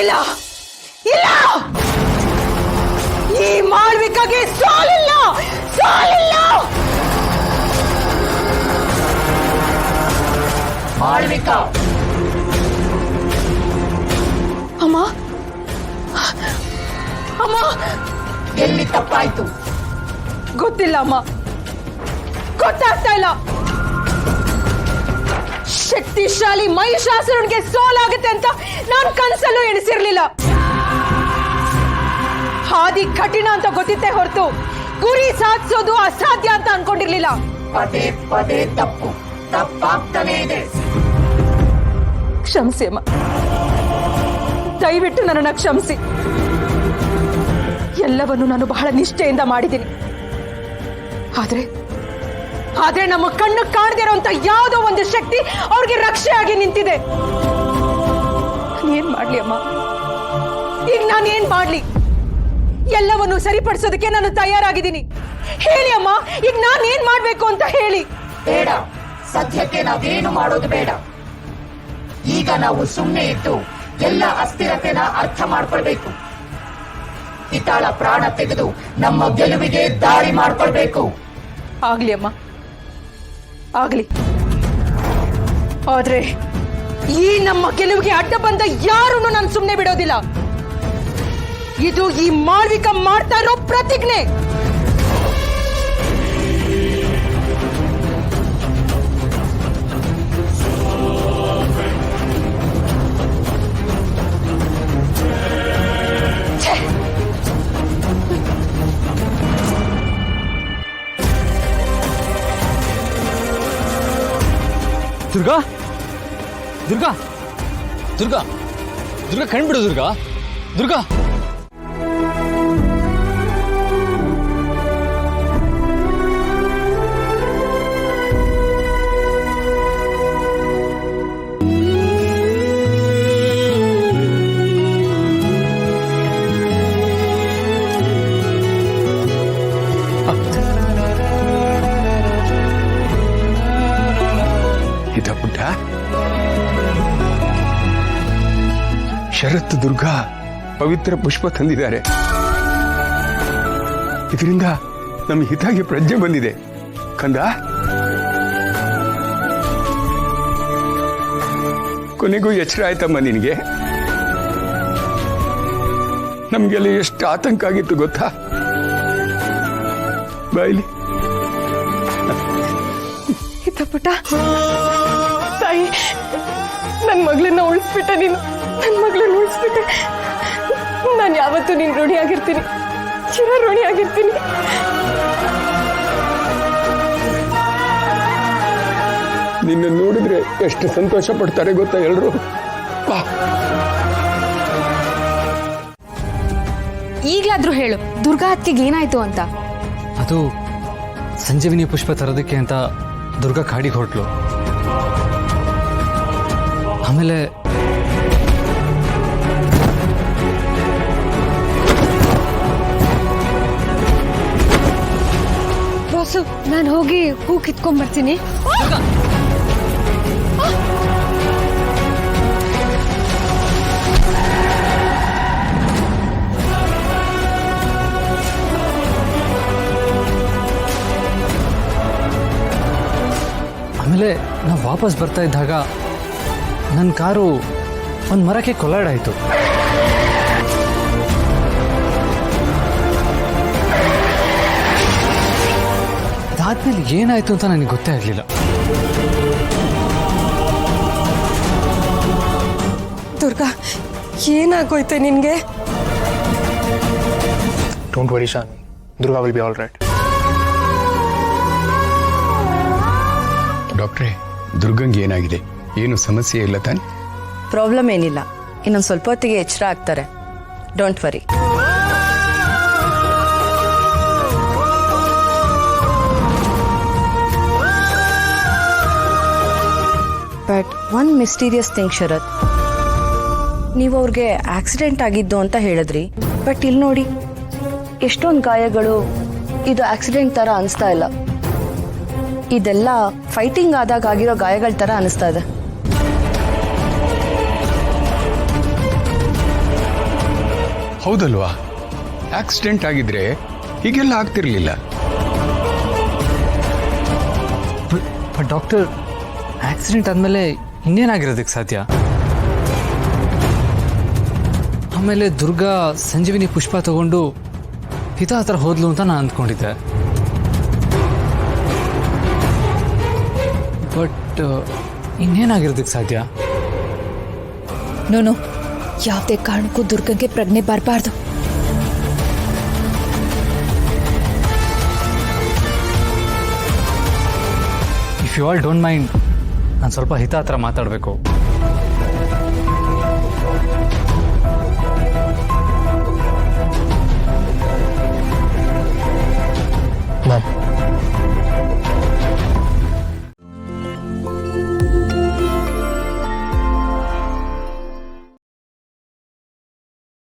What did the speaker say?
ಇಲ್ಲ ಇಲ್ಲ, ಈ ಮಾಳ್ವಿಕಾಗೆ ಸೋಲಿಲ್ಲ, ಸೋಲಿಲ್ಲ. ಮಾಳ್ವಿಕಾ, ಅಮ್ಮ ಅಮ್ಮ, ಎಲ್ಲಿ ತಪ್ಪಾಯ್ತು? ಗೊತ್ತಿಲ್ಲ ಅಮ್ಮ, ಗೊತ್ತಾಗ್ತಾ ಇಲ್ಲ. ಶಕ್ತಿಶಾಲಿ ಮಹಿಷಾಸುರನಿಗೆ ಸೋಲಾಗುತ್ತೆ ಅಂತ ನಾನು ಕನಸಲ್ಲೂ ಎಣಿಸಿರ್ಲಿಲ್ಲ. ಹಾದಿ ಕಠಿಣ ಅಂತ ಗೊತ್ತಿತ್ತೆ ಹೊರತು ಗುರಿ ಸಾಧಿಸೋದು ಅಸಾಧ್ಯ ಅಂತ ಅನ್ಕೊಂಡಿರ್ಲಿಲ್ಲ. ಪದೇ ಪದೇ ತಪ್ಪಾಗ್ತಾನೆ ಇದೆ. ಕ್ಷಮಿಸಿ ಅಮ್ಮ, ದಯವಿಟ್ಟು ನನ್ನನ್ನು ಕ್ಷಮಿಸಿ. ಎಲ್ಲವನ್ನು ನಾನು ಬಹಳ ನಿಷ್ಠೆಯಿಂದ ಮಾಡಿದ್ದೀನಿ. ಆದ್ರೆ ನಮ್ಮ ಕಣ್ಣು ಕಾಣದೇ ಇರುವಂತ ಯಾವುದೋ ಒಂದು ಶಕ್ತಿ ಅವ್ರಿಗೆ ರಕ್ಷೆಯಾಗಿ ನಿಂತಿದೆ. ನಾನೇನ್ ಮಾಡ್ಲಿ ಅಮ್ಮ? ಈಗ ನಾನೇನ್ ಮಾಡ್ಲಿ? ಎಲ್ಲವನ್ನು ಸರಿಪಡಿಸೋದಕ್ಕೆ ನಾನು ತಯಾರಾಗಿದ್ದೀನಿ. ಹೇಳಿ ಅಮ್ಮ, ಈಗ ನಾನೇನ್ ಮಾಡ್ಬೇಕು ಅಂತ ಹೇಳಿ. ಬೇಡ, ಸದ್ಯಕ್ಕೆ ನಾವೇನು ಮಾಡೋದು ಬೇಡ. ಈಗ ನಾವು ಸುಮ್ಮನೆ ಇದ್ದು ಎಲ್ಲ ಅಸ್ಥಿರತೆನ ಅರ್ಥ ಮಾಡ್ಕೊಳ್ಬೇಕು. ಹಿತಾಳ ಪ್ರಾಣ ತೆಗೆದು ನಮ್ಮ ಗೆಲುವಿಗೆ ದಾರಿ ಮಾಡ್ಕೊಳ್ಬೇಕು. ಆಗ್ಲಿ ಅಮ್ಮ, ಆಗ್ಲಿ. ಆದ್ರೆ ಈ ನಮ್ಮ ಗೆಲುವಿಗೆ ಅಡ್ಡ ಬಂದ ಯಾರನ್ನು ನಾನು ಸುಮ್ಮನೆ ಬಿಡೋದಿಲ್ಲ. ಇದು ಈ ಮಾಳ್ವಿಕಾ ಮಾಡ್ತಾ ಇರೋ ಪ್ರತಿಜ್ಞೆ. ದುರ್ಗಾ, ದುರ್ಗಾ, ದುರ್ಗಾ, ದುರ್ಗಾ, ಕಣ್ಬಿಡು ದುರ್ಗಾ, ದುರ್ಗಾ. ಪುಟ್ಟ, ಶರತ್ ದುರ್ಗಾ ಪವಿತ್ರ ಪುಷ್ಪ ತಂದಿದ್ದಾರೆ. ಇದರಿಂದ ನಮ್ಮ ಹಿತಾಗಿ ಪ್ರಜ್ಞೆ ಬಂದಿದೆ ಕಂದ. ಕೊನೆಗೂ ಎಚ್ಚರ ಆಯ್ತಮ್ಮ ನಿನಗೆ. ನಮ್ಗೆಲ್ಲ ಎಷ್ಟು ಆತಂಕ ಆಗಿತ್ತು ಗೊತ್ತಾ? ಬಾಯ್ಲಿ ಪುಟ್ಟ, ತಾಯಿ, ನನ್ನ ಮಗಳನ್ನ ಉಳಿಸ್ಬಿಟ್ಟೆ ನೀನು. ನನ್ನ ಮಗಳನ್ನ ಉಳಿಸ್ಬಿಟ್ಟೆ. ನಾನು ಯಾವತ್ತೂ ನೀನು ಋಣಿಯಾಗಿರ್ತೀನಿ, ಚಿರ ಋಣಿಯಾಗಿರ್ತೀನಿ. ನಿನ್ನ ನೋಡಿದ್ರೆ ಎಷ್ಟು ಸಂತೋಷ ಪಡ್ತಾರೆ ಗೊತ್ತಾ ಎಲ್ರು. ಈಗ್ಲಾದ್ರೂ ಹೇಳು, ದುರ್ಗಾ ಅತ್ತಿಗೆ ಏನಾಯ್ತು ಅಂತ. ಅದು ಸಂಜೀವಿನಿ ಪುಷ್ಪ ತರೋದಕ್ಕೆ ಅಂತ ದುರ್ಗಾ ಕಾಡಿಗೆ ಹೊರಟ್ಲು. ಆಮೇಲೆ ಬಾಸು, ನಾನು ಹೋಗಿ ಹೂ ಕಿತ್ಕೊಂಡ್ ಬರ್ತೀನಿ. ಆಮೇಲೆ ನಾವು ವಾಪಸ್ ಬರ್ತಾ ಇದ್ದಾಗ ನನ್ನ ಕಾರು ಒಂದು ಮರಕ್ಕೆ ಕೊಲಾಡ್ ಆಯಿತು. ಅದಾದ್ಮೇಲೆ ಏನಾಯ್ತು ಅಂತ ನನಗೆ ಗೊತ್ತೇ ಆಗಲಿಲ್ಲ. ದುರ್ಗಾ, ಏನಾಗೋಯ್ತು ನಿನ್ಗೆ? Don't worry, Shan. Durga will be all right. ಡಾಕ್ಟ್ರೇ, ದುರ್ಗಂಗೆ ಏನಾಗಿದೆ? ಏನು ಸಮಸ್ಯೆ ಇಲ್ಲ ತಾನೆ? ಪ್ರಾಬ್ಲಮ್ ಏನಿಲ್ಲ. ಇನ್ನೊಂದು ಸ್ವಲ್ಪ ಹೊತ್ತಿಗೆ ಎಚ್ಚರ ಆಗ್ತಾರೆ. Don't worry. But one mysterious thing Sharath, ನೀವು ಅವ್ರಿಗೆ ಆಕ್ಸಿಡೆಂಟ್ ಆಗಿದ್ದು ಅಂತ ಹೇಳಿದ್ರಿ, ಬಟ್ ಇಲ್ಲಿ ನೋಡಿ ಎಷ್ಟೊಂದು ಗಾಯಗಳು. ಇದು ಆಕ್ಸಿಡೆಂಟ್ ಥರ ಅನಿಸ್ತಾ ಇಲ್ಲ. ಇದೆಲ್ಲ ಫೈಟಿಂಗ್ ಆದಾಗ ಆಗಿರೋ ಗಾಯಗಳ ಥರ ಅನಿಸ್ತಾ ಇದೆ. ಹೌದಲ್ವಾ? ಆಕ್ಸಿಡೆಂಟ್ ಆಗಿದ್ರೆ ಹೀಗೆಲ್ಲ ಆಗ್ತಿರ್ಲಿಲ್ಲ. ಬಟ್ ಡಾಕ್ಟರ್, ಆಕ್ಸಿಡೆಂಟ್ ಆದಮೇಲೆ ಇನ್ನೇನಾಗಿರೋದಕ್ಕೆ ಸಾಧ್ಯ? ಆಮೇಲೆ ದುರ್ಗಾ ಸಂಜೀವಿನಿ ಪುಷ್ಪ ತಗೊಂಡು ಹಿತ ಹತ್ರ ಹೋದ್ಲು ಅಂತ ನಾನು ಅಂದ್ಕೊಂಡಿದ್ದೆ. ಬಟ್ ಇನ್ನೇನಾಗಿರೋದಕ್ಕೆ ಸಾಧ್ಯ? ನೋನು ಯಾವುದೇ ಕಾರಣಕ್ಕೂ ದುರ್ಗಂಗೆ ಪ್ರಜ್ಞೆ ಬರಬಾರ್ದು. If you all don't mind, ನಾನು ಸ್ವಲ್ಪ ಹಿತ ಹತ್ರ ಮಾತಾಡಬೇಕು.